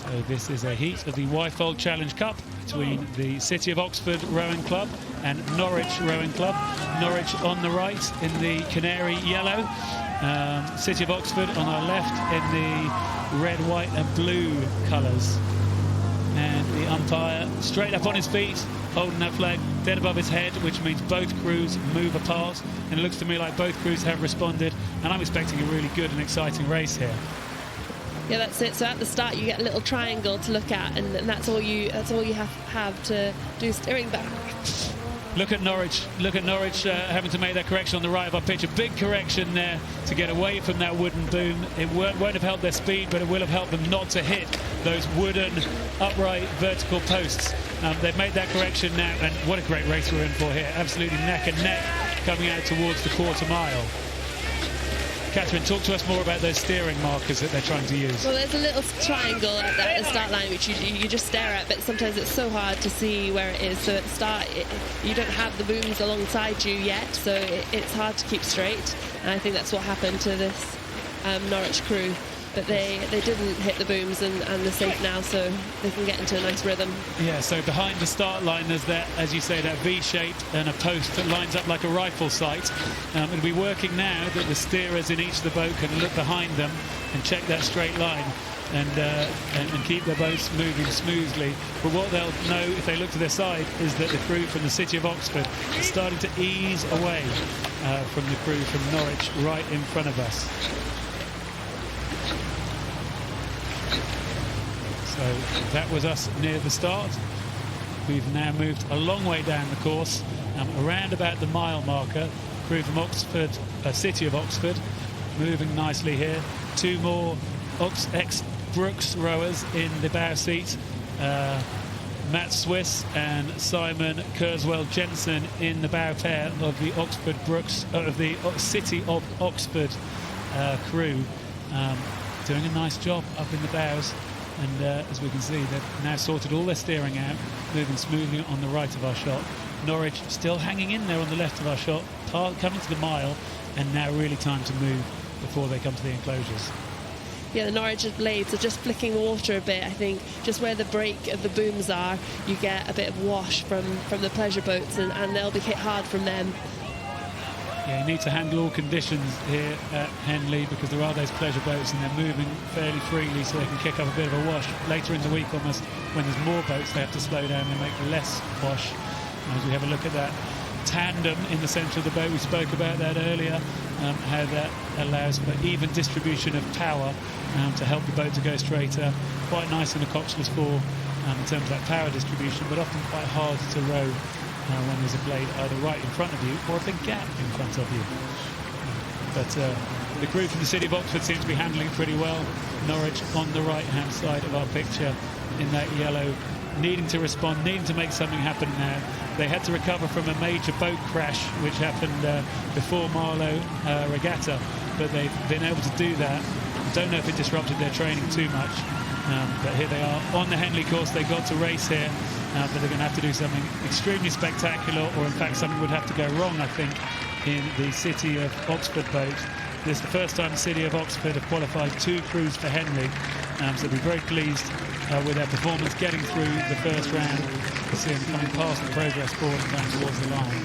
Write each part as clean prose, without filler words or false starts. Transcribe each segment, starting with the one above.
So this is a heat of the Wyfold Challenge Cup between the City of Oxford Rowing Club and Norwich Rowing Club. Norwich on the right in the canary yellow. City of Oxford on our left in the red, white and blue colours. And the umpire straight up on his feet, holding that flag dead above his head, which means both crews move apart. And it looks to me like both crews have responded, and I'm expecting a really good and exciting race here. Yeah, that's it. So at the start you get a little triangle to look at, and that's all you have to do steering back. Look at Norwich having to make that correction on the right of our pitch. A big correction there to get away from that wooden boom. It won't have helped their speed, but it will have helped them not to hit those wooden upright vertical posts. They've made that correction now, and what a great race we're in for here. Absolutely neck and neck coming out towards the quarter mile. Catherine, talk to us more about those steering markers that they're trying to use. Well, there's a little triangle at the start line which you just stare at, but sometimes it's so hard to see where it is. So at the start, you don't have the booms alongside you yet, so it's hard to keep straight. And I think that's what happened to this Norwich crew. But they didn't hit the booms, and they're safe now, so they can get into a nice rhythm. Yeah, so behind the start line there's that, as you say, that V-shape and a post that lines up like a rifle sight. It'll be working now that the steerers in each of the boat can look behind them and check that straight line and keep their boats moving smoothly. But what they'll know if they look to their side is that the crew from the City of Oxford is starting to ease away from the crew from Norwich right in front of us. So that was us near the start. We've now moved a long way down the course, around about the mile marker. Crew from Oxford, City of Oxford, moving nicely here. Two more ex-Brooks rowers in the bow seat. Matt Swiss and Simon Kurzweil-Jensen in the bow pair of the Oxford Brooks, of the City of Oxford crew, doing a nice job up in the bows. And as we can see, they've now sorted all their steering out, moving smoothly on the right of our shot. Norwich still hanging in there on the left of our shot, coming to the mile, and now really time to move before they come to the enclosures. Yeah, the Norwich blades are just flicking the water a bit. I think just where the break of the booms are, you get a bit of wash from the pleasure boats, and they'll be hit hard from them. Yeah, you need to handle all conditions here at Henley, because there are those pleasure boats and they're moving fairly freely, so they can kick up a bit of a wash. Later in the week, almost, when there's more boats, they have to slow down and make less wash. As we have a look at that tandem in the centre of the boat, we spoke about that earlier, how that allows for even distribution of power to help the boat to go straighter. Quite nice in a coxless four in terms of that power distribution, but often quite hard to row when there's a blade either right in front of you or a big gap in front of you. But the crew from the City of Oxford seems to be handling it pretty well. Norwich on the right-hand side of our picture in that yellow, needing to respond, needing to make something happen now. They had to recover from a major boat crash which happened before Marlow Regatta, but they've been able to do that. I don't know if it disrupted their training too much, but here they are on the Henley course. They got to race here. But they're going to have to do something extremely spectacular, or in fact something would have to go wrong, I think, in the City of Oxford boat. This is the first time the City of Oxford have qualified two crews for Henley, so they'll be very pleased with their performance getting through the first round. You see them coming past the progress board and down towards the line.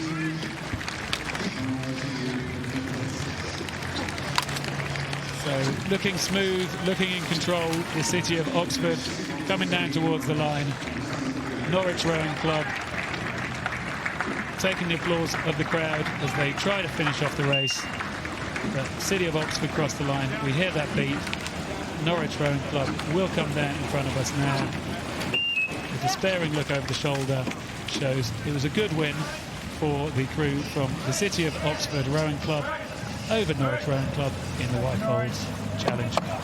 So looking smooth, looking in control, the City of Oxford coming down towards the line. Norwich Rowing Club taking the applause of the crowd as they try to finish off the race. The City of Oxford crossed the line. We hear that beat. Norwich Rowing Club will come down in front of us now. The despairing look over the shoulder shows it was a good win for the crew from the City of Oxford Rowing Club over Norwich Rowing Club in the Wyfold Challenge Cup.